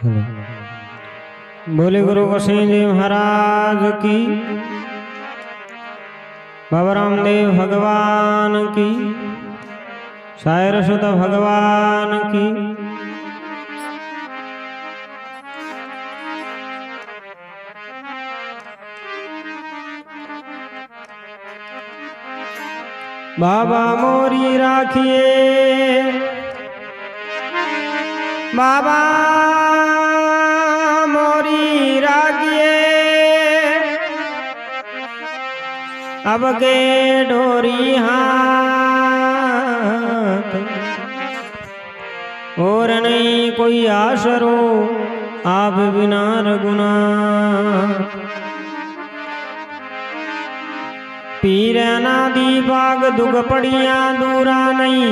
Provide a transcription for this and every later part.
बोले गुरु गोसाई जी महाराज की, बाबा रामदेव भगवान की, शायर सुत भगवान की। बाबा मोरी राखिए, बाबा मोरी राखिए, अब के डोरी हाथ और नहीं कोई आसरो आप बिना रघुनाथ। पीर नादी बाग दुग पड़िया दूरा नहीं,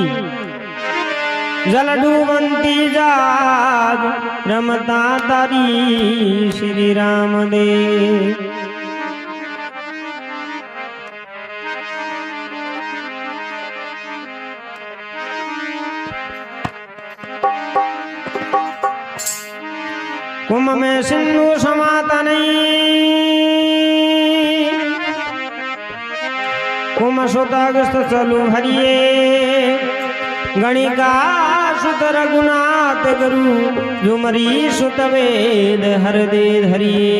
जल डूबंती जाज रमता तारी श्री राम दे। कुंभ में सिंधु समाता नहीं, कुंभ सुतागस्त चलू हरिये, गणिका सुत रघुनाथ गुरु, झुमरी सुत वेद हर दे धरिये।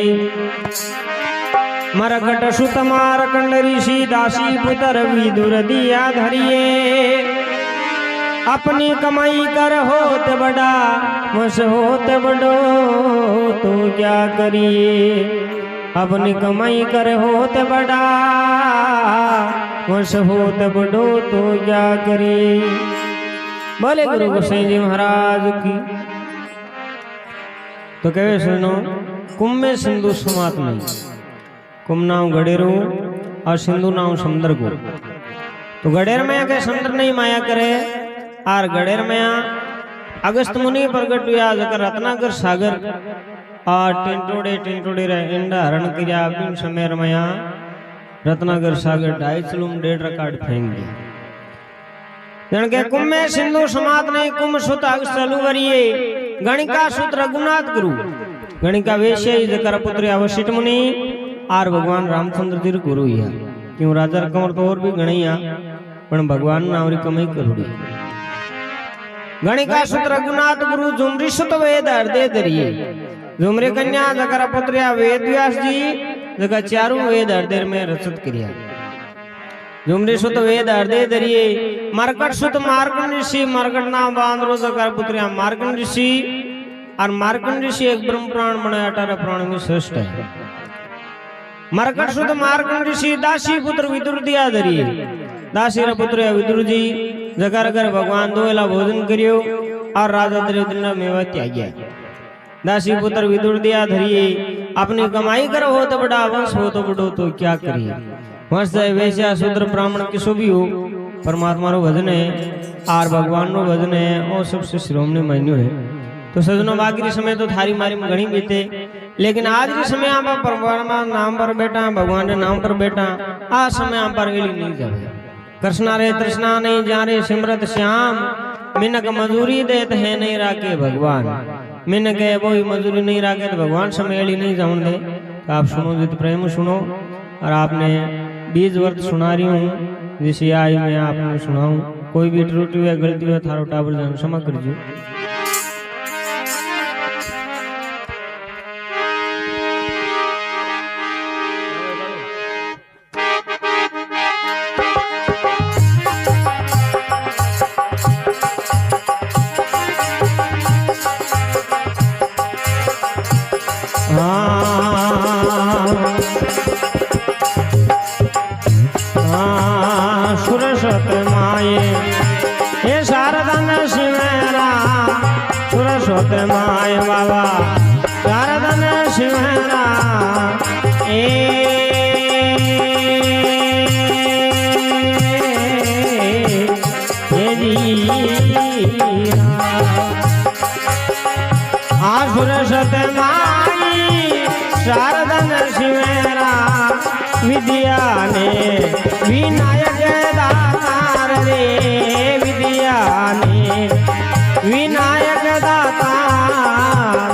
मरकट सुत मारकंड ऋषि, दासी पुत्र विदुर दिया धरिये। अपनी कमाई कर होत बड़ा, मुझ होत बड़ो तो क्या करिए। अपनी कमाई कर होत बड़ा, मुझ होत बड़ो तो क्या करिए। बोले गुरु गोसाई जी महाराज की। तो कहे सुनो, कुंभ में सिंधु समात नहीं, कुंभ नाम गडेरो और सिंधु नाम समुद्र को। तो गडेर में के समुद्र नहीं माया करे, और गडेर में अगस्त मुनि प्रगट हुआ जकर रत्नाकर सागर और टिंटोड़े रहे इंडा हरण क्रिया बिन समय रमया रत्नाकर सागर 2.5 रिकॉर्ड फेंक दिया। जन के कुंभ में सिंधु समात नहीं, कुंभ सुत अगस्त चलू वरिये, गणिका सुत रघुनाथ गुरु, गणिका वेश्य जकर पुत्र वशिष्ठ मुनि और भगवान रामचंद्र जी गुरु या। क्यों राजा कंवर तो और भी गणैया, पण भगवान नावरी कमाई करूड़ी। गणिका सुत रघुनाथ गुरु, झुमरी सुत वेद हृदय धरिये, झुमरी कन्या जकर पुत्र वेद व्यास जी, जगह चारों वेद हृदय में रचित क्रिया। झुमरी सुत वेद हृदय धरिये। मरकट सुत मार्कंड ऋषि, मरकट नाम बांद्रो जकर पुत्र मार्कंड ऋषि, और मार्कंड ऋषि एक ब्रह्म प्राण बने 18 प्राण में श्रेष्ठ है। मरकट सुत मार्कंड ऋषि, दासी पुत्र विदुर दिया धरिये, दासी पुत्र विदुर जी जगर कर भगवान दोला भोजन करियो और राजा दरिद्र मेवा त्याग्या। दासी पुत्र विदुर दिया धरिये। अपनी कमाई कर हो तो बड़ा, वंश हो तो बड़ो तो क्या करिए। वंश चाहे वैश्या शूद्र ब्राह्मण किसो भी हो, परमात्मा रो भजन है और भगवान रो भजन है, और सबसे श्रोमणी मान्यो है। तो सजनों बाकी समय तो थारी मारी में घनी बीते, लेकिन आज के समय आप परमात्मा नाम पर बैठा, भगवान के नाम पर बैठा, आज समय आप पर वेली नहीं जाए। कृष्णा रे तृष्णा नहीं जाने सिमरत श्याम, मिनक मजूरी देते हैं नहीं राके भगवान। मिनक है वो मजूरी नहीं राके तो भगवान समेली नहीं जाऊं दे। तो आप सुनो जित प्रेम सुनो, और आपने 20 वर्ष सुना रही हूँ, जिसे आई मैं आपने सुनाऊं। कोई भी त्रुटि हुई गलती हुई थारो टाबर जान क्षमा करजो। सुरसत माये हे शारदन शिवरा, सुरसत माये बाबा शारदन शिवरा। सुरसत माई शारदन शिवरा, विद्या ने विनायक दातार रे, विद्या ने विनायक दातार।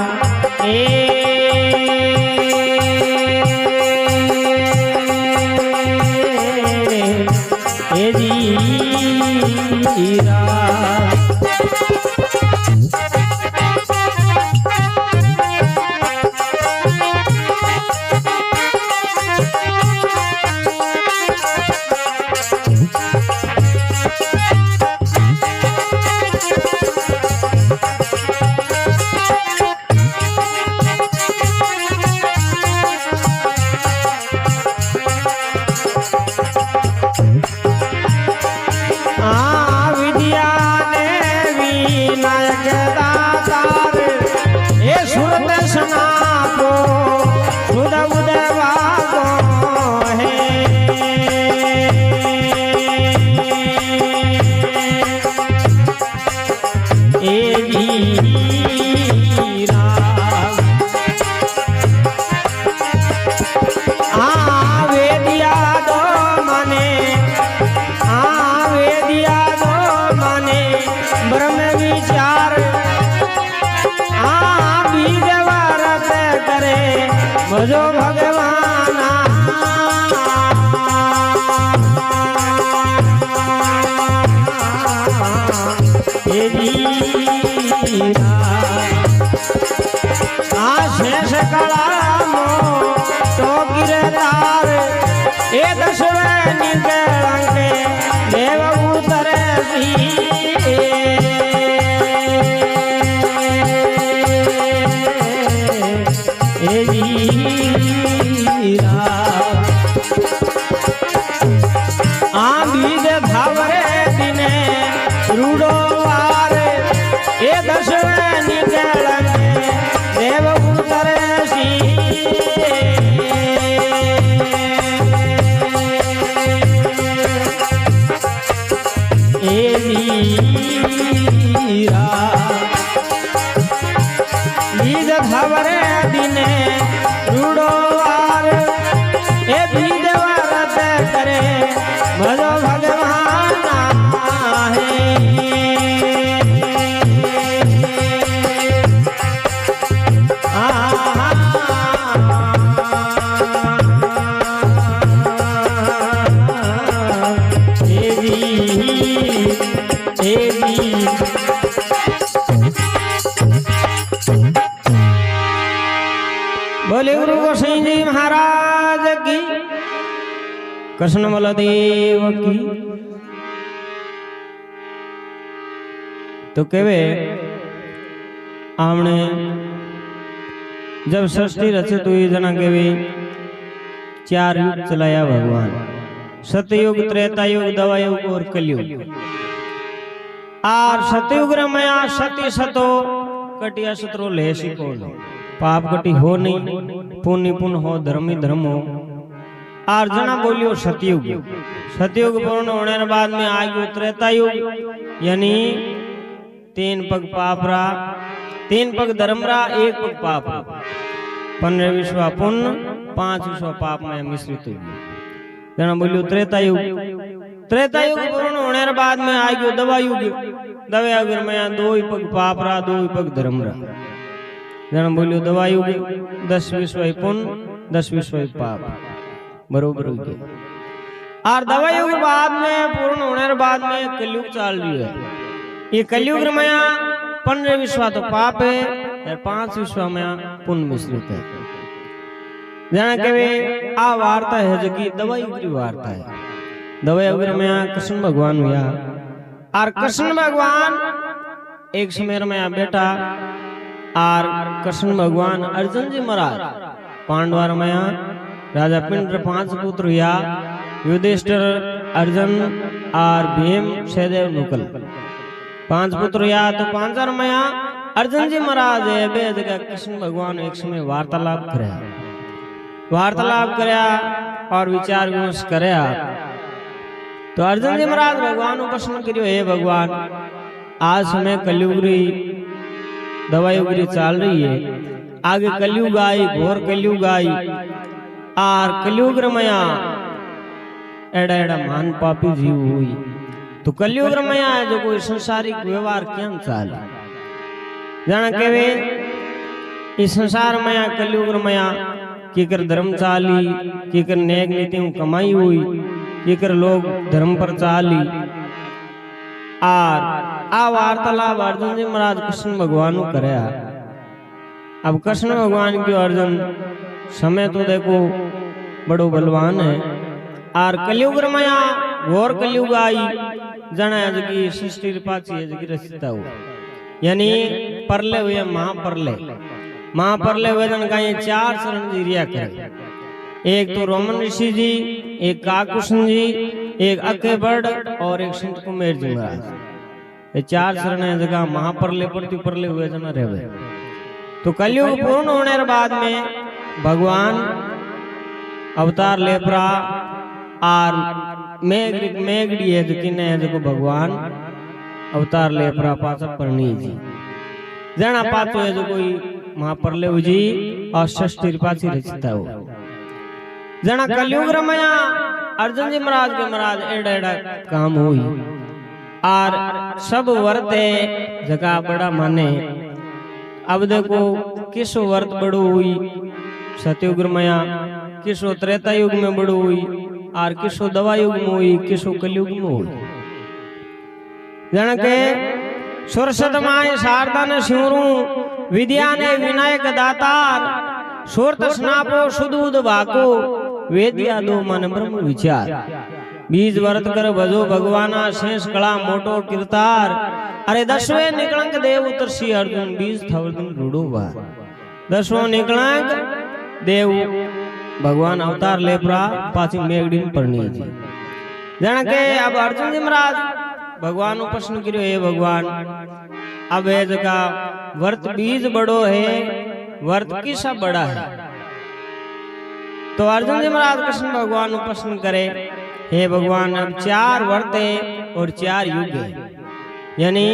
भजो भगवान शेष कला तो गिरदार ए दशवे निकलंके देव उतर बीज भावरे दिने रूडो वार ए दशवे निकलंके देव उतर बीज भावरे दिने रूडो वार ए बीज व्रत करे भजो भगवान बोले गुरु गोसाई जी महाराज की कृष्ण बलदेव की। तो केवे हमने जब सृष्टि रचित हुई जना केवे 4 युग चलाया भगवान, सतयुग, त्रेता युग, दवा युग और कलयुग। और सतयुग रमया सती सतो कटिया सत्रो लेसी को पाप कटी हो नहीं, पुण्य पुण्य हो, धर्मी धर्म हो। और जना बोलियो सतयुग, सतयुग पूर्ण होने के बाद में आ गयो त्रेता युग, यानी 3 पग पाप रा, 3 पग धर्म रा, 1 पग पाप रा, 15 विश्वा पुण्य, 5 विश्वा पाप में मिश्रित हुई। जना बोलियो त्रेता युग, त्रेता युग पूर्ण होने के बाद में आ गयो दवा युग, दवा युग में 2 पग पाप रा, 2 पग धर्म रा। जना बोलियो दवा युग 10 विश्व पुण्य, 10 विश्व पाप, बरोबर हो गया। और दवा युग बाद में पूर्ण होने के बाद में कलयुग चल रही है। ये कलयुग में 15 विश्व तो पाप है और 5 विश्व में पुण्य मिश्रित है। जना के आ वार्ता है जो कि दवा युग की वार्ता है। दवा युग में कृष्ण भगवान हुआ और कृष्ण भगवान एक समय में बेटा और कृष्ण भगवान अर्जुन जी महाराज पांडवार में राजा पिंड 5 पुत्र हुआ, युधिष्ठिर, अर्जुन और भीम, सहदेव, नकुल 5 पुत्र हुआ। तो 5 में अर्जुन जी महाराज जगह कृष्ण भगवान एक समय वार्तालाप करया और विचार विमर्श करया। तो अर्जुन जी महाराज भगवान को प्रश्न करियो, हे भगवान आज समय कलयुग दवा युग चल रही है, आगे कलयुग आई, घोर कलयुग आई। और कलयुग रमया एड़ा एड़ा मान पापी जीव हुई। तो कलयुग रमया है जो कोई संसारिक व्यवहार क्या चाल जाना केवे इस संसार माया कलयुग माया केकर धर्म चाली केकर नेक नीति कमाई हुई केकर लोग धर्म पर चाली और आ वार्तालाप अर्जुन जी महाराज कृष्ण भगवान करे। अब कृष्ण भगवान की अर्जुन समय तो देखो बड़ो बलवान है और कलयुग माया घोर कलयुग आई जना की सृष्टि पाची रचता हुआ यानी परले हुए महापरले हुए जन का ये 4 शरण जी रिया करे। एक तो रोमन ऋषि जी, एक काकुष्ण जी, एक अकेबड़ और एक संत कुमेर जी महाराज। ये 4 शरण जगह महापरले प्रति परले हुए जना रहे। तो कलयुग पूर्ण होने के बाद में भगवान अवतार लेपरा और मेघड़ी है जो किने है जो भगवान अवतार लेपरा पाचा परनी जी जना पाचो है जो कोई महापरले जी और षष्ठी पाची रचता हो जना कलयुग रमया अर्जुन जी महाराज के महाराज एड़ा एड़ा काम हुई और सब वर्ते जगह बड़ा माने। अब देखो किस वर्त बड़ो हुई सतयुग माया किसो त्रेता युग में बड़ो हुई और किसो दवा युग में हुई किसो कलयुग में हुई जन के सुरसत माय शारदा ने शिवरू विद्या ने विनायक दातार सुरत स्नापो सुदूध भाको वेदिया दो मन ब्रह्म विचार बीज वर्त कर भजो भगवाना शेष कला मोटो कीर्तार अरे 10वें निकलंक देव उतरसी अर्जुन बीज थवरदन रूडो बा 10वां निकलंक देव भगवान अवतार लेपरा पाची मेघड़ी परनी जी जन के अब अर्जुन जी महाराज भगवान प्रश्न करो हे भगवान अब है जगह वर्त बीज बड़ो है वर्त किसा बड़ा है। तो अर्जुन जी महाराज कृष्ण भगवान प्रश्न करे हे भगवान अब 4 वर्त है और 4 युग है यानी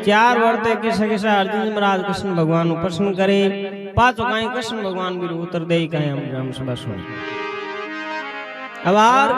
4 वर्त है किसा किसा अर्जुन जी महाराज कृष्ण भगवान प्रश्न करे 5 कहीं कृष्ण भगवान भी उत्तर दे कहीं हम सभा सुन अब आर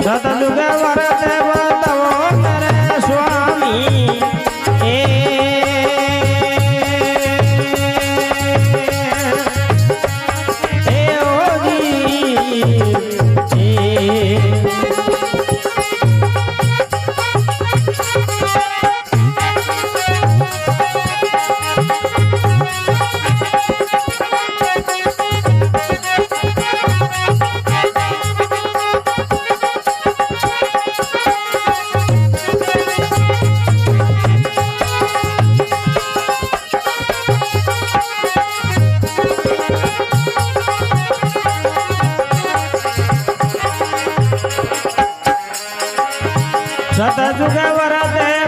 सतयुग वरद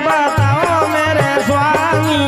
बताओ मेरे स्वामी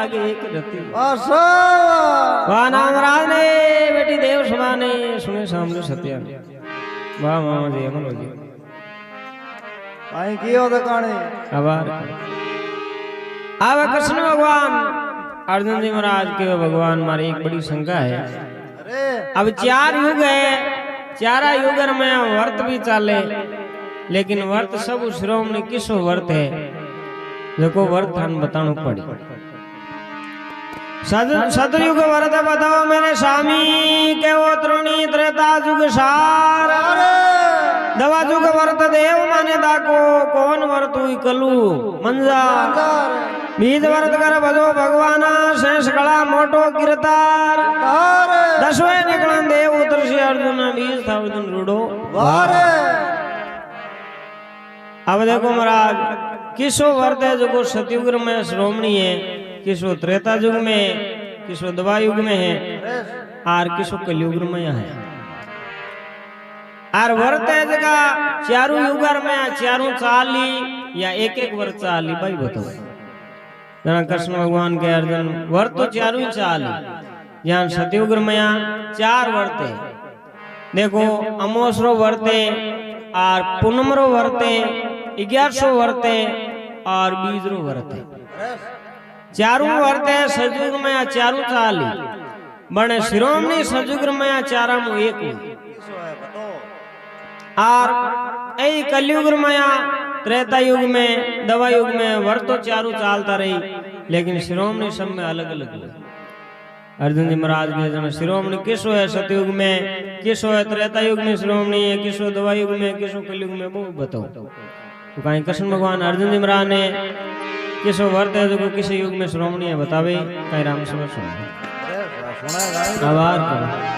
लागे एक रति वाह नाम राज ने बेटी देव सभा ने सुने सामने सत्या वाह मामा जी अमर जी आई कियो दकाने आभार आवे कृष्ण भगवान अर्जुन जी महाराज के भगवान मारी एक बड़ी शंका है अब 4 युग है चारा युग में वर्त भी चाले लेकिन वर्त सब श्रोमणी किसो वर्त है देखो वर्त हम बताणु पड़ी सतयुग वर्त बताओ मेरे स्वामी के वो तरुणी त्रेता युग सार दवा युग वर्त देव माने दाको कौन वर्त हुई कलू मंजार बीज वर्त कर भजो भगवाना शेष कला मोटो कीर्तार दसवें निकलन देव उतर से अर्जुन बीज था अर्जुन रूडो अब देखो महाराज किसो वर्त है जो सतयुग में श्रोमणी है किसो त्रेता युग में किसो दवा युग में है और किसो कलयुग में है और वर्त है जगह चारों युग में चारों चाली या एक वर्ष चाली भाई बताओ जना कृष्ण भगवान के अर्जुन वर्त तो चारों ही चाली यहाँ सतयुग में 4 वर्त है देखो अमोसरो वर्त है और पूनमरो वर्त है 1100 वर्त है और 20रो वर्त है चारों वर्त है सतयुग में चारों चाली बने शिरोमणि सतयुग में 4 में 1 और यही कलयुग में त्रेता युग में दवा युग में वर्त तो चारों चालता रही लेकिन शिरोमणि सब में अलग अलग अर्जुन जी महाराज के जन शिरोमणि किसो है सतयुग में किसो है त्रेता युग में शिरोमणि है किसो दवा युग में किसो कलयुग में वो बताओ तो कहीं कृष्ण भगवान अर्जुन जी महाराज ने किसो वर्त है जो किस युग में श्रोमणी है बतावे कहीं राम समझ आभार करो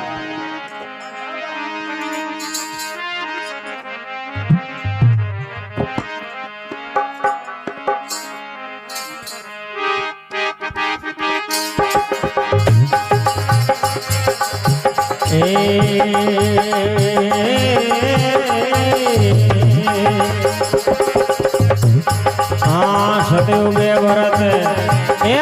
सतयुगे भरत जी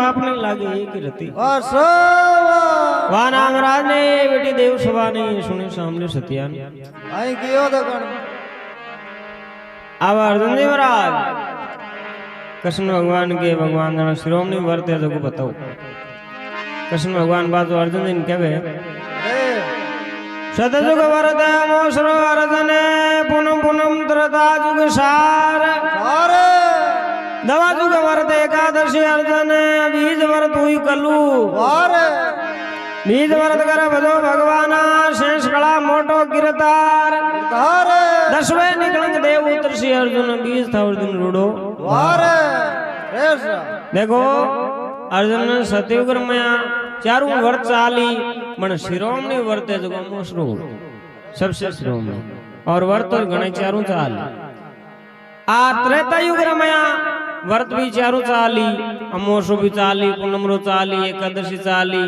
आपने लागे एक ही रती वाह सवा वाह नाम राज ने बेटी देव सभा ने सुनी सामने सत्यान आई कियो तो कण अब अर्जुन जी महाराज कृष्ण भगवान के भगवान जन शिरोमणि वर्त है जो को बताओ कृष्ण भगवान बात अर्जुन जी ने कहे अरे सतजुग वरद मोसरो अर्जुन पुनम पुनम तरता जुग सार सारे दवा जुग वरद एकादशी अर्जुन बीज वरत हुई कलू वारे बीज वरत कर भजो भगवाना शेष कला मोटो गिरतार तारे दसवें निकलंग देव उतरसी अर्जुन बीज था अर्जुन रूडो वारे रेस देखो अर्जुन सतयुग में चारों वर्त चाली मन शिरोमणि वर्त है जो मोसरो सबसे शिरोमणि और वर्त और गणे चारों चाली आ त्रेता युग रमया वर्त भी चारों चाली अमोसो भी चाली पूनमरो चाली एकादशी चाली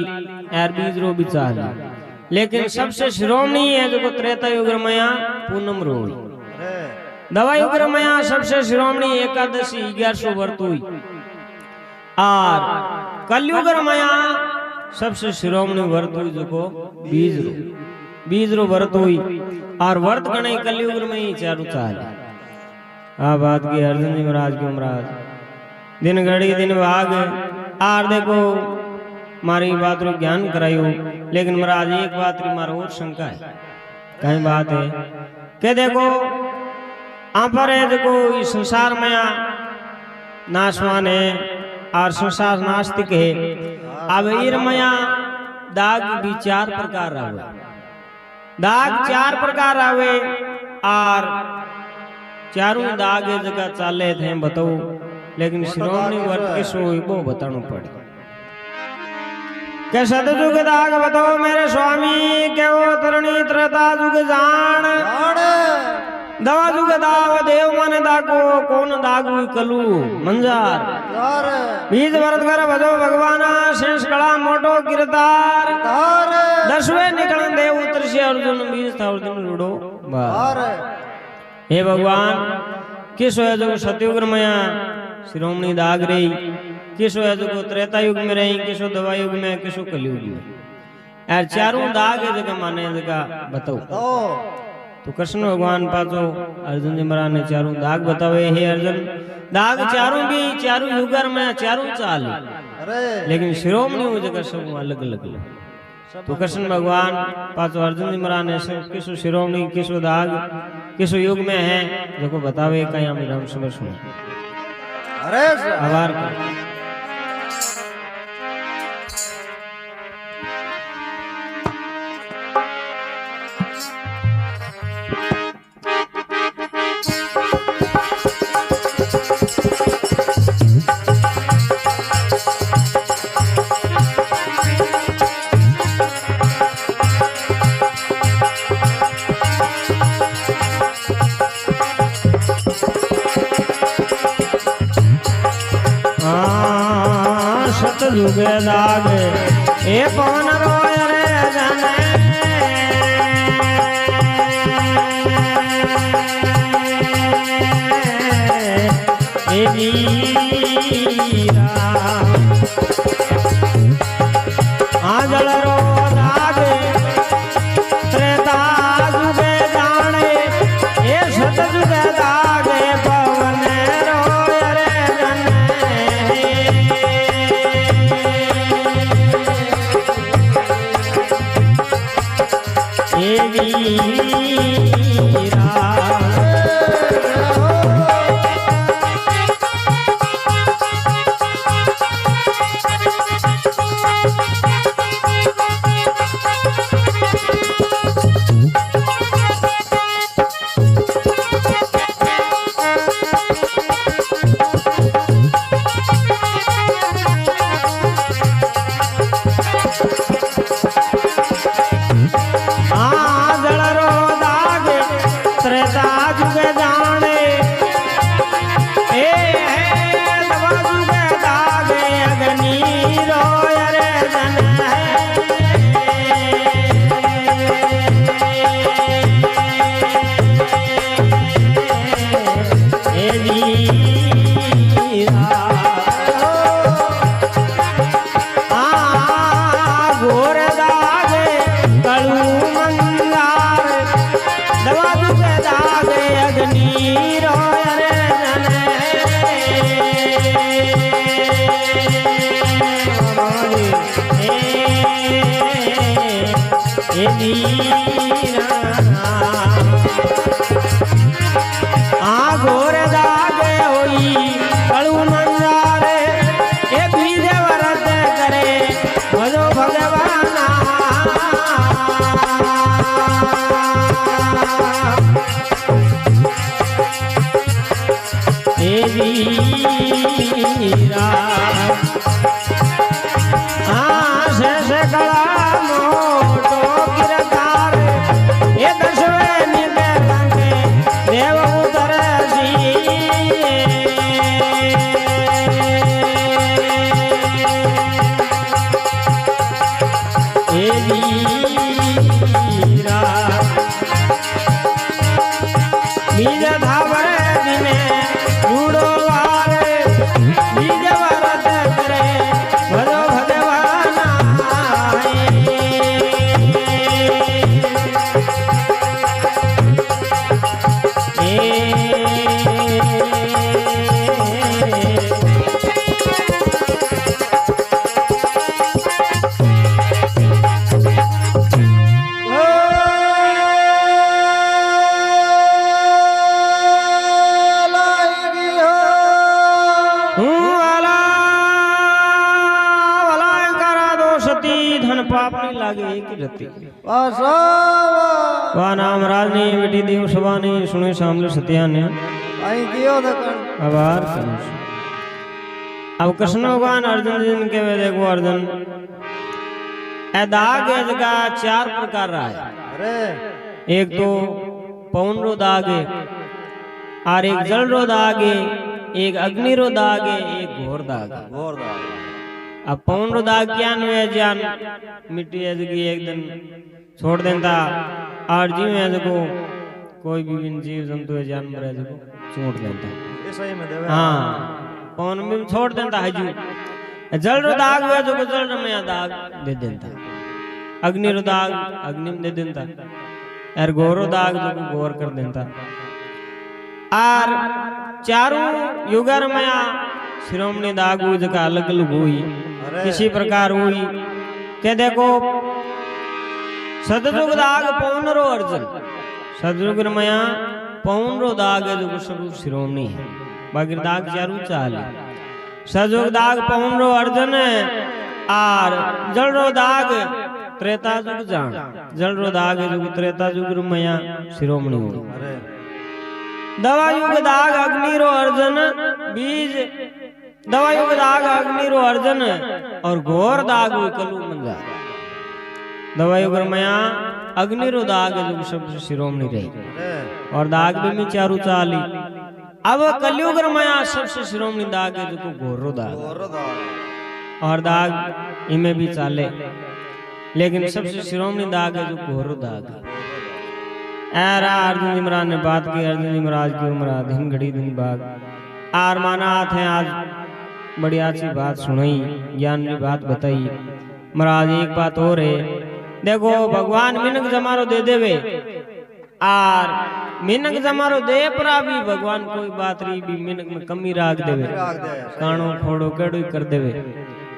यार बीजरो भी चाली लेकिन सबसे शिरोमणि है जो त्रेता युग रमया पूनम रो अरे दवा युग रमया सबसे शिरोमणि एकादशी 1100 वर्त हुई और कलयुग रमया सबसे शिरोमणि वर्त हुई जो बीज रो वर्त हुई और वर्त गणे कलयुग में ही चारों चाल आ बात की अर्जुन जी महाराज की महाराज दिन घड़ी दिन भाग आर देखो मारी बात रो ज्ञान करायो लेकिन महाराज एक बात री मारो और शंका है कहीं बात है के देखो आप पर है देखो इस संसार में नाशवान है और संसार नास्तिक है अब इरमया दाग भी 4 प्रकार आवे दाग 4 प्रकार आवे और चारों दाग जगह चाले थे बताओ लेकिन शिरोमणि वर्त के सो वो बताना पड़े के सतजुग दाग बताओ मेरे स्वामी के वो तरणी त्रता जुग जान जाने दवा जुग दाव देव मन दाको कौन दागु कलू मंजार तारे बीज वर्त कर भजो भगवाना शेष कला मोटो गिरतार तारे दसवें निकलन देव उतरसी अर्जुन बीज था अर्जुन रूडो तारे हे भगवान किस है जो सतयुग में शिरोमणि दाग रही किस है जो त्रेता युग में रही किसो दवा युग में किसो कलयुग में यार चारों दाग है जगह माने जगह बताओ तो कृष्ण भगवान पाचो अर्जुन जी महाराज ने चारों दाग बतावे हे अर्जुन दाग चारों भी चारों युगर में चारों चाल अरे लेकिन शिरोमणि वो जगह सब अलग अलग तो कृष्ण भगवान पाचो अर्जुन जी महाराज ने सब किसो शिरोमणि किसो दाग किसो युग में है जो बतावे कहीं हम राम सुबह सुने अरे आभार सतयुग दाग ए पवन रोय रे जाने ए वीरा आजल रो दाग त्रेता जुग जाने ए सतयुग दाग ए पवन रोय रे जाने ए दीरा आ घोर दागे होई कळू मंजारे ए बीज वरत करे भजो भगवाना ए दीरा शेष कला मोटो गिरधार ये दशवे निदे संगे देव उतर जी ए वीरा बीज धावर दिने रूड़ो वारे बीज वरत करे भजो भगवाना वाह नाम राज ने बेटी देव सभा ने सुने सामने सत्या ने आभार अब कृष्ण भगवान अर्जुन जी के वे देखो अर्जुन दाग का 4 प्रकार रहा है। एक तो पवन रो दाग है और एक जल रो दाग है, एक अग्नि रो दाग है, एक घोर दाग है। अब पवन रो दाग क्या नुए जान मिट्टी की एक दिन छोड़ देता और जीव है को कोई भी जीव जंतु है जानवर है को छोड़ देता। हाँ पवन में छोड़ देता है जी। जल रो दाग हुआ जो जल में दाग दे देता, अग्नि रो दाग अग्नि में दे देता और घोरो दाग जो घोर कर देता। और चारों युगर में शिरोमणि दाग हुई जगह अलग अलग हुई किसी प्रकार हुई के देखो सदयुग दाग पवन रो अर्जुन सदयुग मया पवन रो दाग है जो स्वरूप शिरोमणि है बाकी दाग चारू चाल सदयुग दाग पवन रो अर्जुन और जल रो दाग त्रेता युग जान जल रो दाग है जो त्रेता युग मया शिरोमणि हो। दवा युग दाग अग्नि रो अर्जुन बीज दवा युग दाग अग्नि रो अर्जुन और घोर दाग कलु मंजा दवा युग मया अग्नि रो दाग जो शब्द शिरोमणि रही और दाग भी में चारू चाली। अब कलयुग मया सबसे शिरोमणि दाग है जो घोर दाग और दाग इनमें भी चाले लेकिन सबसे शिरोमणि दाग है जो घोर दाग ऐरा अर्जुन जी महाराज ने बात की। अर्जुन जी महाराज की उम्र दिन घड़ी दिन बाद आर माना थे आज बड़ी अच्छी बात सुनाई ज्ञान की बात बताई। महाराज एक बात और है देखो भगवान मिनक जमारो दे देवे और मिनक जमारो दे परा भी भगवान कोई बात रही भी मिनक में कमी राख देवे काणो खोड़ो केड़ो कर देवे।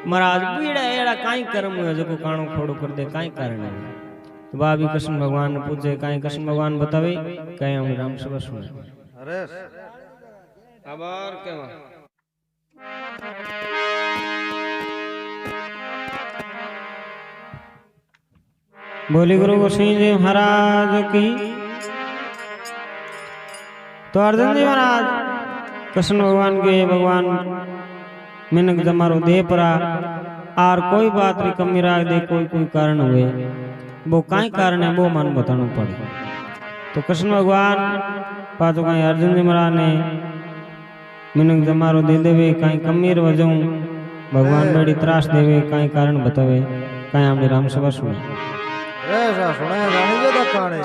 महाराज पीड़ा एड़ा काई कर्म हुए जो काणो खोड़ो कर दे काई कारण है तो बाबी कृष्ण भगवान ने पूछे काई कृष्ण भगवान बतावे काई हम राम सभा सुने। अरे आभार केवा बोली गुरु गोसाई जी महाराज की। तो अर्जुन जी महाराज कृष्ण भगवान के भगवान मिनक जमारो दे परा और कोई बात री कमी राख दे कोई कोई कारण हुए वो काई कारण है वो मन बताना पड़े। तो कृष्ण भगवान पाचो कहीं अर्जुन जी महाराज ने मिनक जमारो दे देवे कहीं कमी वजह भगवान बड़ी त्रास देवे कहीं कारण बतावे कहीं हमने राम सभा सुने। ऐसा सुने जानी जो दखाने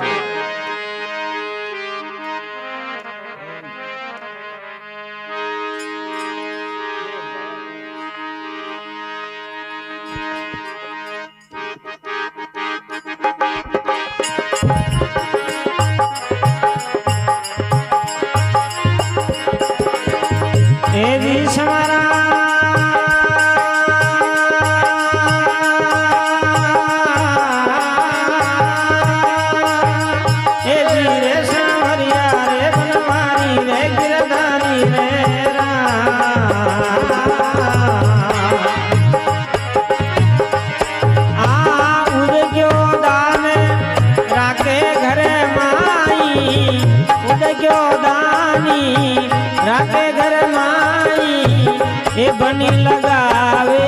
ए बनी लगावे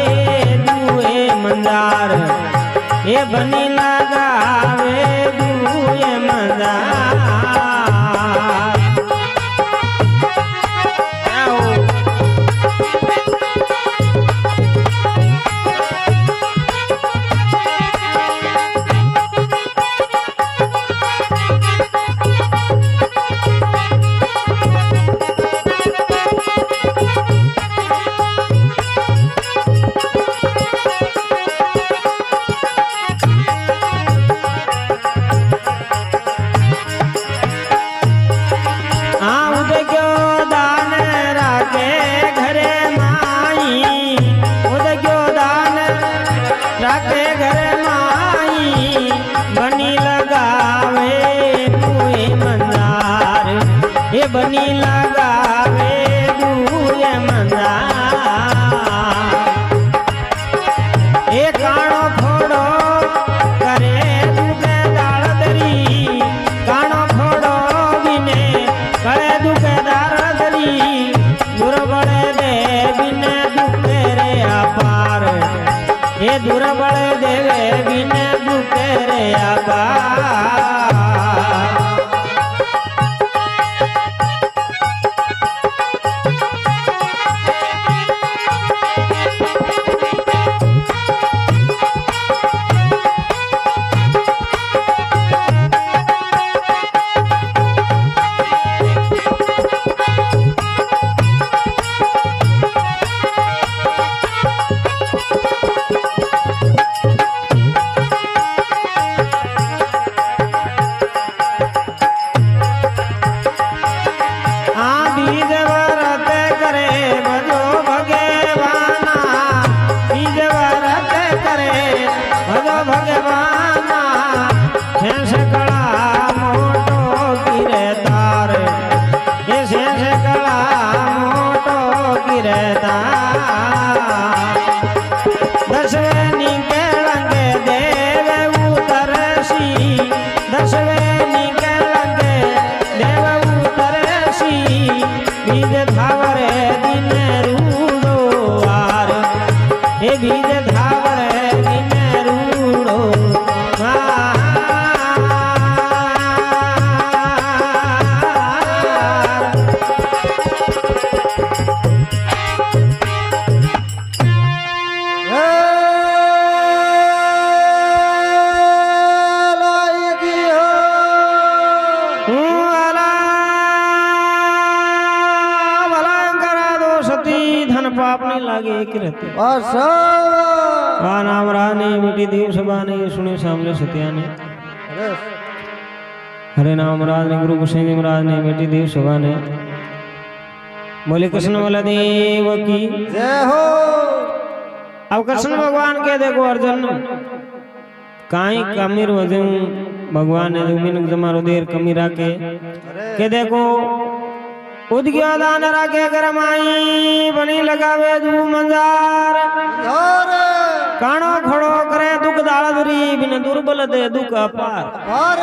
दुए मंदार ए बनी लगावे दुए मंदार राखे घर माई बनी लगावे दुए मंदार ये बनी लगावे दुए मंदार ए काणो फोड़ो करे दुके दाल दरी काणो फोड़ो बिने करे दुके दाल दरी दुर्बल दे बिने दुखे रे अपार ये दुर्बल देवे बिने दुखे रे अपार भगवाना शेष कला मोटो गिरे तार ये शेष कला मोटो गिरे तार दसवे निकलंगे देव उतरसी दसवे निकलंगे देव उतरसी बीज धावरे दिन रूडो आर ये बीज धावरे दिन पाप नहीं लागे एक रहते नाम रानी मिट्टी देव सभा ने सुने सामने सत्या ने हरे नाम राज ने गुरु गोसाई जी महाराज ने मिट्टी देव सभा ने बोले कृष्ण वाला देव की जय हो। अब कृष्ण भगवान के देखो अर्जुन काई कमीर वजन भगवान ने जमीन जमारो देर कमी राखे के देखो उद्ग्यो दान राखे गरमाई बनी लगावे दू मंजार काणो खड़ो करे दुख दालधरी बिन दुर्बल दे दुख अपार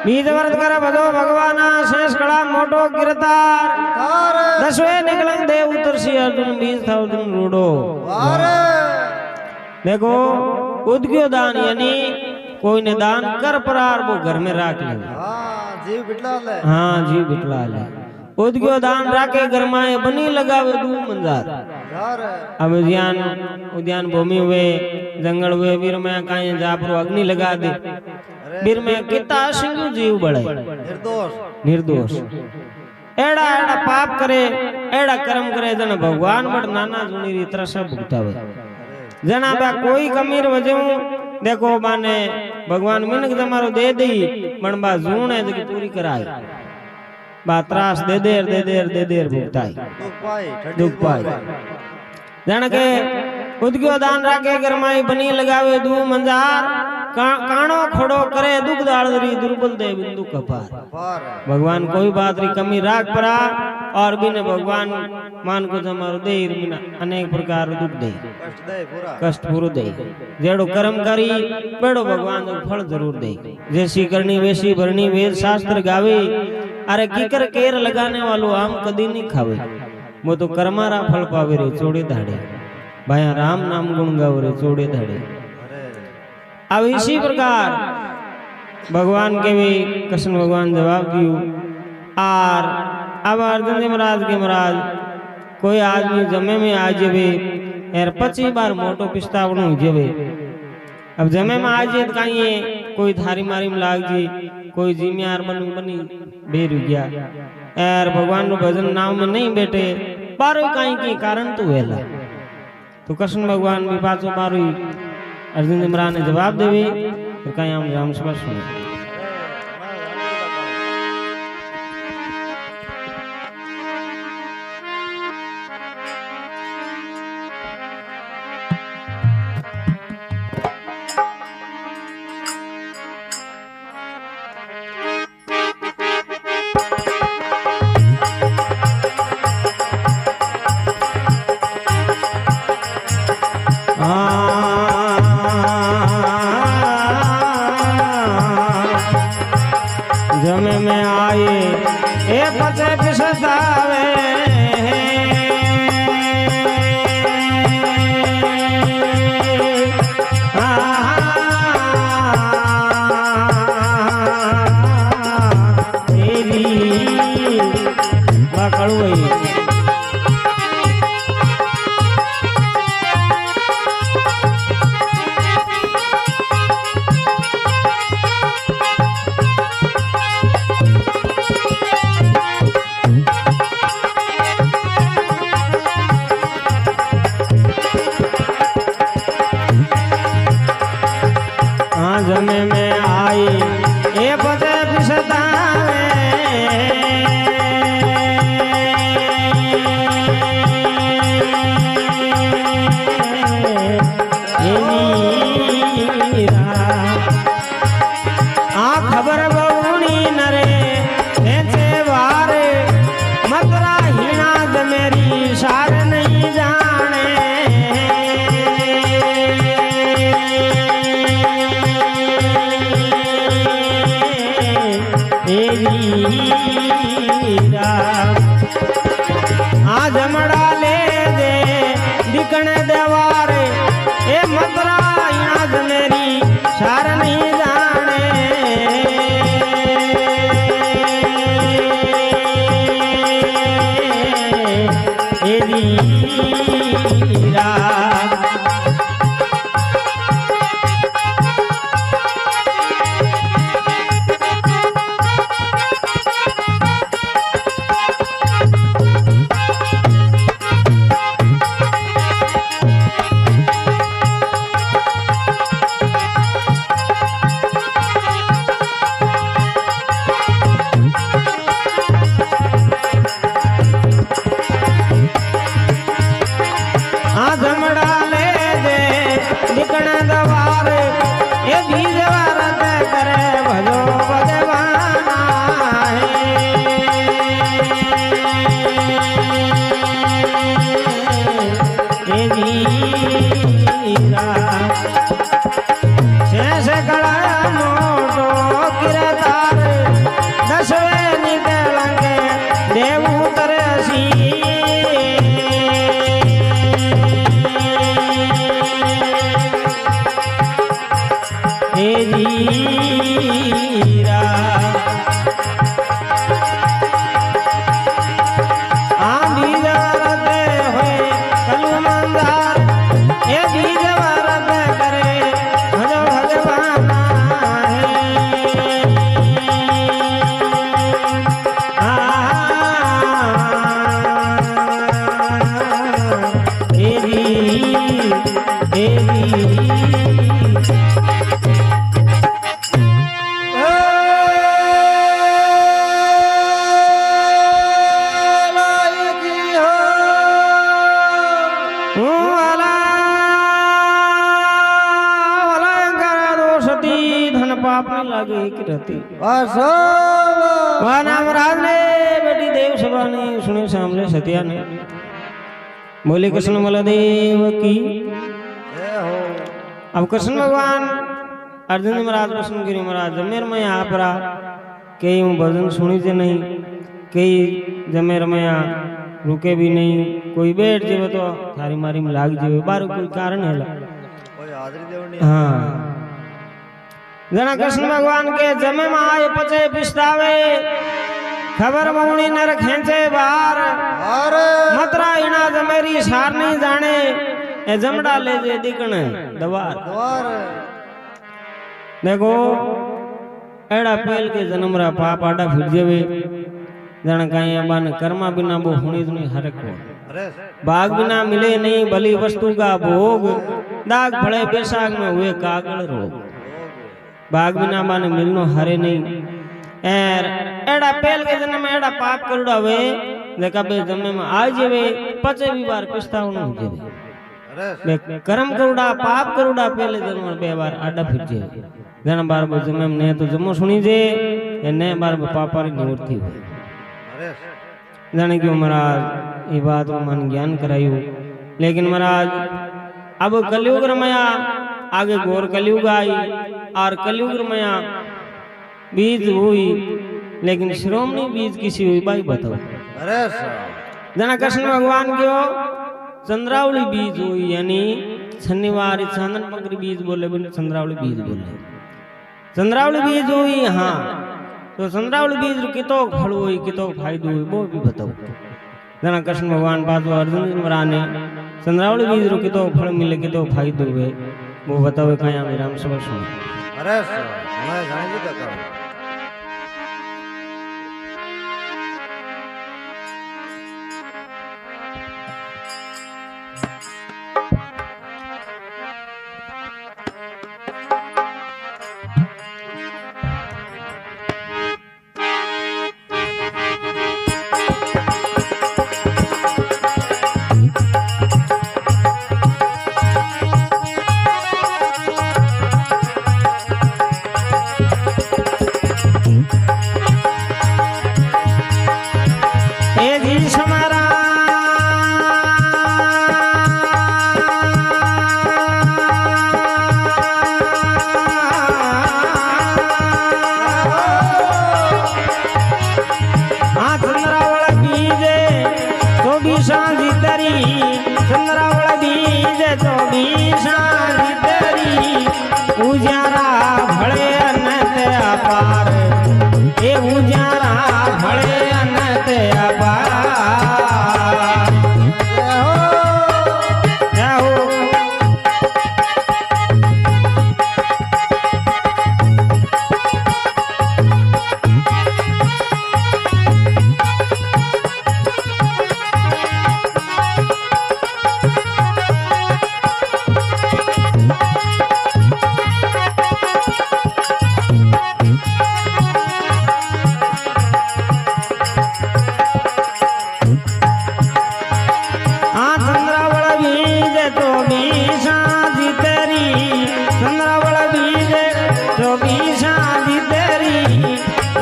बीज वर्त कर भजो भगवाना शेष कड़ा मोटो गिरतार दसवे निकलंग दे उतरसी अर्जुन बीज था अर्जुन रूडो देखो उद्ग्यो दान यानी कोई ने दान कर परार वो घर में राख ले जीव बिटला ले हाँ जीव बिटला ले उद्ग्यो दान राखे गरमाए बनी लगावे दू मंजार अब उद्यान भूमि हुए जंगल हुए वीर में काई जापरो अग्नि लगा दे वीर में कितना सिंह जीव बढ़े निर्दोष एड़ा एड़ा पाप करे एड़ा कर्म करे जन भगवान बड़ नाना जुनी री तरह सब भुगतावे जना बा कोई कमीर वजू देखो माने भगवान मिनक जमारो दे दी बनबा जूण है जकी पूरी कराई बात्रास दे देर भुगताई दुख पाई जन के उद्ग्यो दान राखे गरमाई बनी लगावे दू मंजार काणो खड़ो करे दुख दालधरी दुर्बल दे बिंदु कपार भगवान कोई बात री कमी राख परा और बिन भगवान मान को जमारो दे बिना अनेक प्रकार दुख दे कष्ट पूरो दे जेड़ो कर्म करी बेड़ो भगवान जो फल जरूर दे जैसी करनी वैसी भरनी वेद शास्त्र गावे अरे कीकर केर लगाने वालो आम कदी नहीं खावे वो तो कर्मारा फल पावे रे चोड़े धाड़े भाया राम नाम गुण गाओ रे चोड़े धाड़े। अब इसी प्रकार भगवान के भी कृष्ण भगवान जवाब दियो। और अब अर्जुन जी महाराज के महाराज कोई आदमी जमे में आ जावे यार 25 बार मोटो पिस्तावणो हो जावे। अब जमे में आ जाए तो कहीं कोई थारी मारी में लाग जी कोई जिम्यार बनी बेर गया यार भगवान भजन नाम में नहीं बैठे बारो कहीं के कारण तो वेला। तो कृष्ण भगवान भी पाचो मारो अर्जुन जी महाराज ने जवाब देवे तो कहीं हम राम सभा सुने। जमे में आए ए पचे पिसदावे तेरी पकड़ो जमे में आई ए बजे पिसदावे खबर बउनी नरे ऐसे वारे मतरा हीना मेरी सार नहीं जाने आज मड़ा ले दे दिकण देवार ए मतरा आज मेरी सार नहीं जाने सुने सामने सत्या ने बोले कृष्ण बलदेव की। अब कृष्ण भगवान अर्जुन जी महाराज प्रश्न गिरी महाराज जमेर में यहाँ पर कई भजन सुनी थे नहीं कई जमेर में रुके भी नहीं, कोई बैठ जावे तो थारी मारी में लाग जावे, बार कोई कारण है कोई हाजरी देवनी हाँ। जना कृष्ण भगवान के जमे में आए पचे पिछतावे, खबर मौनी नर खेचे बार, अरे मतरा इना जमेरी सार नहीं जाने, ए जमड़ा ले जे दिकण दवार। द्वार देखो एड़ा पेल के जन्म रा पाप आडा फिर जावे, जण काई अबान कर्मा बिना बो हुणी नहीं हरक हो, अरे बाग बिना मिले नहीं भली वस्तु का भोग, दाग फड़े बैसाख में हुए कागड़ रोग, बाग बिना माने मिलनो हरे नहीं। एर एड़ा पेल के जन्म में एड़ा पाप करुड़ा वे, देखा बे जन्म में आ जावे पचे भी बार पछतावनो हो जावे, अरे बे कर्म करुड़ा पाप करुड़ा पहले जन्म में बे बार आडा फिर जावे, जन बार बो जन्म में ने तो जमो सुनी जे, ने बार पापारी निवृत्ति हो। अरे जाने क्यों महाराज ये बात को मन ज्ञान करायु, लेकिन महाराज अब कलयुग रमया, आगे घोर कलयुग आई, और कलयुग रमया बीज हुई, लेकिन श्रोमणी बीज किसी हुई भाई बताओ। अरे जना कृष्ण भगवान क्यों चंद्रावली बीज हुई, यानी शनिवार चांदन पकड़ी बीज बोले बिन चंद्रावली बीज बोले, चंद्रावली बीज हुई हाँ, तो चंद्रावली बीज कितो फल हुई कितो फायदो हुई वो भी बताओ। जना कृष्ण भगवान पास अर्जुन जी महाराज ने चंद्रावली बीज रो कितो फल मिले कितो फायदो हुए वो बताओ कया में राम सभा सुनो। अरे हमें जाने जी का उजारा भले अनंत अपार, ए उजारा भले अनंत अपार। जय हो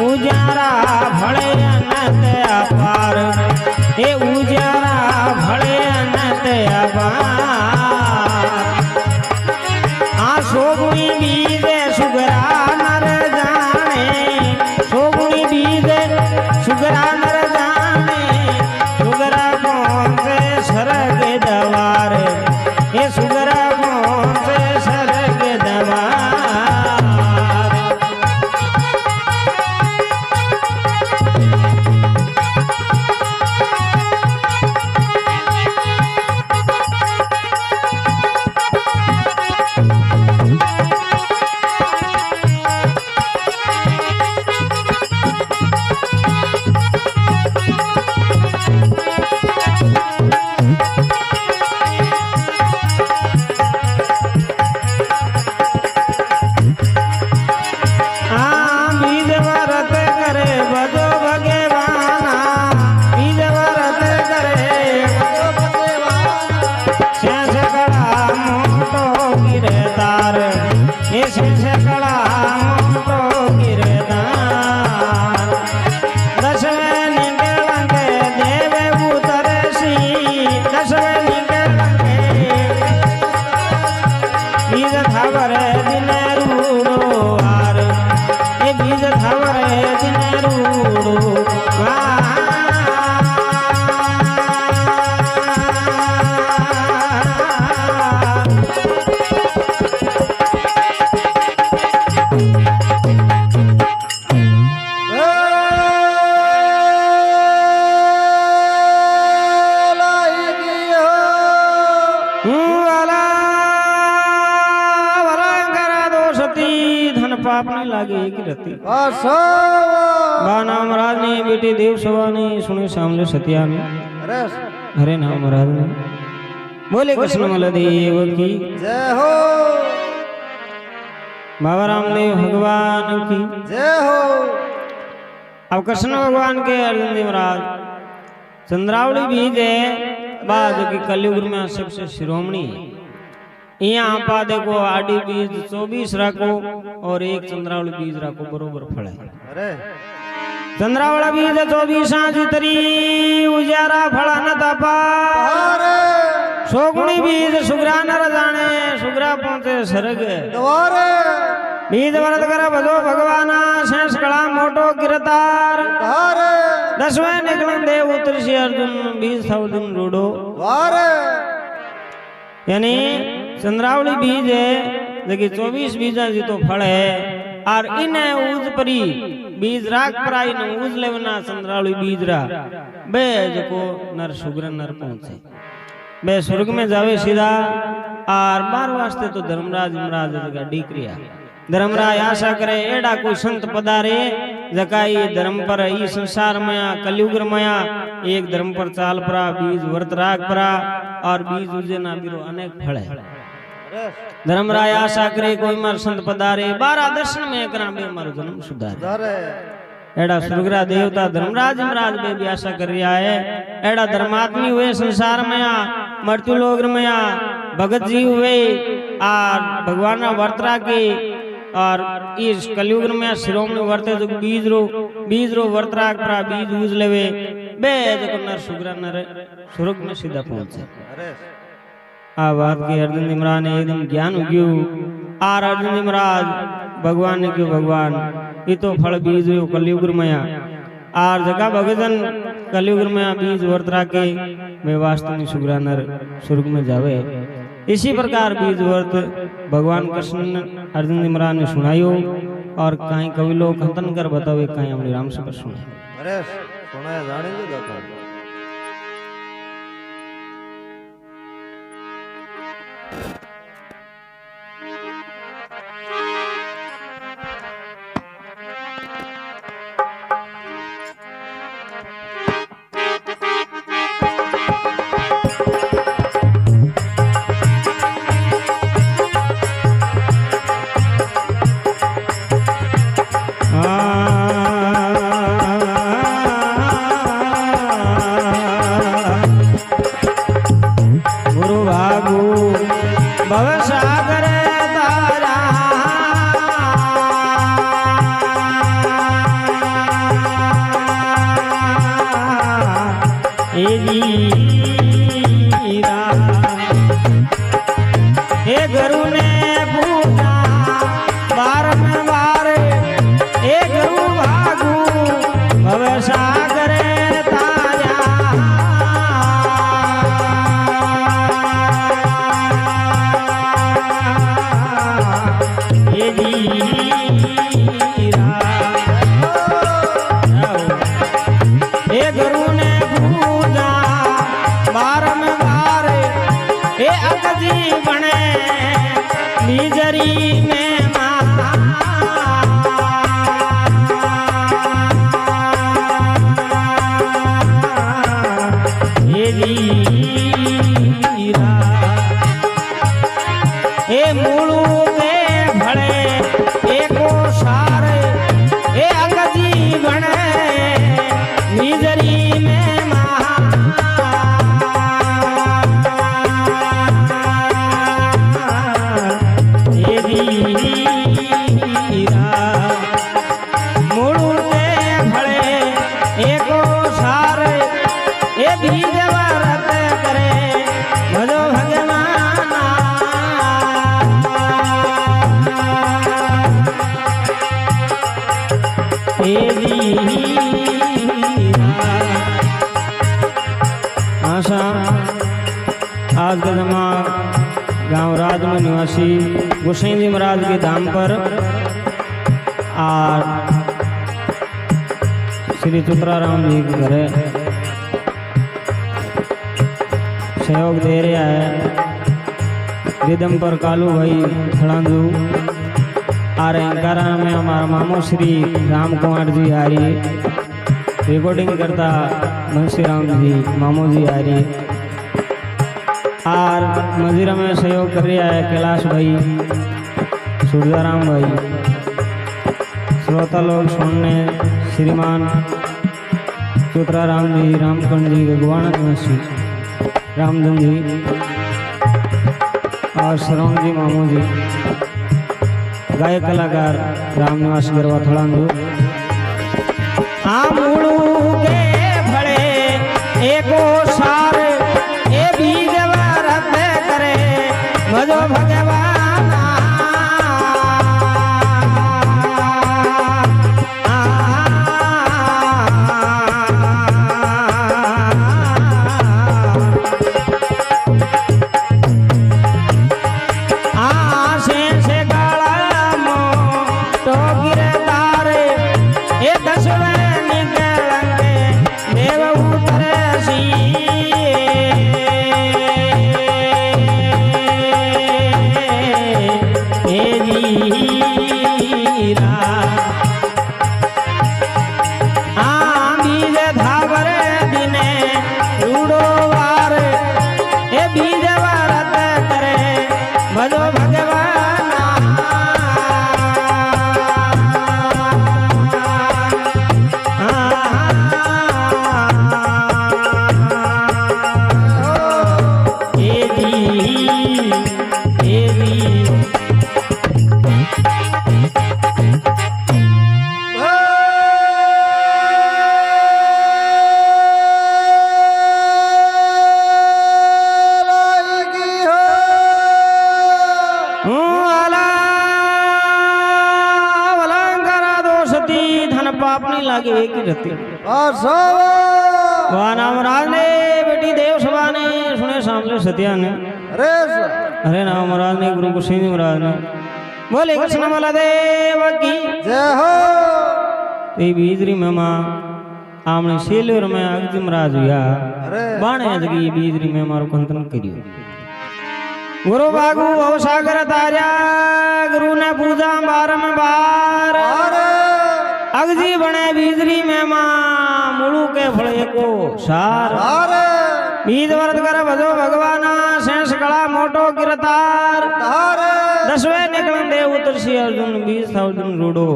उजारा भले अनंत अपार, ए उजारा भले अनंत अपार। आ सोगुणी बीजे सुगरा नर जाने, सोगुणी बीजे सुगरा नर जाने, सुगरा कौन से सरग दवार, ए सुगरा बाप नहीं लागे एक ही रहती असो बा नाम महाराज ने बेटी देव सभा ने सुने सामने सत्या ने अरे हरे नाम महाराज ने बोले कृष्ण बलदेव की जय हो बाबा रामदेव भगवान की जय हो अब कृष्ण भगवान के अर्जुन जी महाराज चंद्रावली बीज है बाद की कलयुग में सबसे शिरोमणि है यहाँ आपा देखो आडी बीज 24 रखो और एक चंद्रावली बीज रखो बरोबर फल है अरे चंद्रावला बीज 24 जितरी उजारा फला न तपा अरे सोगुणी बीज सुग्रा नर जाने सुग्रा पहुंचे स्वर्ग द्वारे बीज वरद कर भजो भगवाना शेष कला मोटो गिरतार अरे 10वें निकलन देव उतरसी अर्जुन 20 दिन रूडो द्वारे यानी चंद्रावली बीज है देखिए 24 बीजा जी तो फल है और इन्हें उज परी बीज राग पराई न उज लेवना चंद्रावली बीज रा बे जको नर सुग्र नर पहुंचे बे स्वर्ग में जावे सीधा और बार वास्ते तो धर्मराज महाराज जगह डीक्रिया धर्मराज आशा करे एडा कोई संत पधारे जकाई धर्म पर ई संसार मया कलयुग मया एक धर्म पर चाल परा बीज वर्त राग परा और बीज उजे ना बीरो अनेक फल है धर्मराज आशा करे कोई मार संत पधारे 12 दर्शन में करा बे मारो जन्म सुधारे अरे एड़ा सुरगरा देवता धर्मराज महाराज बे भी आशा कर रहा है एड़ा धर्मात्मी हुए संसार में मृत्यु लोक में भगत जी हुए और भगवान वर्तरा के और इस कलयुग में शिरोमणि वर्ते जो बीज रो वर्तरा परा बीज उज लेवे बे जो नर सुग्रा नर स्वर्ग में सीधा पहुंचे अरे आ बात के अर्जुन जी महाराज ने एकदम ज्ञान उग्यू और अर्जुन जी महाराज भगवान ने क्यों भगवान ये तो फल बीज हो कलयुग मया और जगह भगजन कलयुग में बीज वर्तरा के में वास्तव में सुग्रा नर स्वर्ग में जावे इसी प्रकार बीज वर्त भगवान कृष्ण अर्जुन जी महाराज ने सुनायो और कहीं कवि लोग खंतन कर बतावे कहीं अपने राम से सुने अरे सुना जाने दो का गुरु भागु भव सागर तारा हे गुरु ने पूजा बारंबार हे गुरु भागु भव सागर तारा हे गुरु ने पूजा बारंबार हे अकजी बने निजरी में माता हे मूलू में भले एको सार हे अकजी बने निजरी में आशा आज का जमा गांव राज में निवासी गोसाई जी महाराज के धाम पर और श्री चुतराराम जी के घरे सहयोग दे रहा है रिदम पर कालू भाई फलांजू आ रहे में हमारा मामू श्री राम कुमार जी आ रही है, रिकॉर्डिंग करता मुंशी राम जी मामू जी आ रही है। और मजीरा में सहयोग कर रहा है कैलाश भाई, सूर्याराम भाई, श्रोता लोग सुनने श्रीमान चौतरा राम जी, रामकंड जी, भगवान निवासी रामधन जी और सरवंग जी मामू जी, गायक कलाकार राम निवास गरवा थड़ांगू। आमूड़ू के फड़े एको सार ए बीज वरत करे भजो भगवान। लागे एक ही रहती महाराज ने बेटी देव सभा ने सुने सामने सत्या ने अरे नाम महाराज ने गुरु गोसाई जी महाराज ने बोले कृष्ण वाला देव की जय हो। ये बीजरी में मां आमने शेलूर में अगजी महाराज हुआ बाणे जगी बीजरी में मारो कंतन करियो। गुरु बागु अवसागर ताजा गुरु ने पूजा बारम बार अगजी बने बीजरी में मां मुड़ू के फड़े को सार बीज व्रत कर भजो भगवाना शेष कला मोटो गिरतार 10वें निकलन देव उतरसी अर्जुन 20,000 रूडो।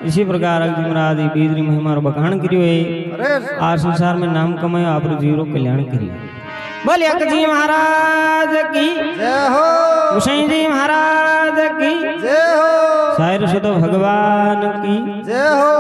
इसी प्रकार अगजी महाराज बीजरी महिमा बखान करियो है आज संसार में नाम कमायो आप जीरो कल्याण करियो। बोले अकजी महाराज की जय हो, गोसाई जी महाराज की जय हो, साहिर सुत भगवान की जय हो।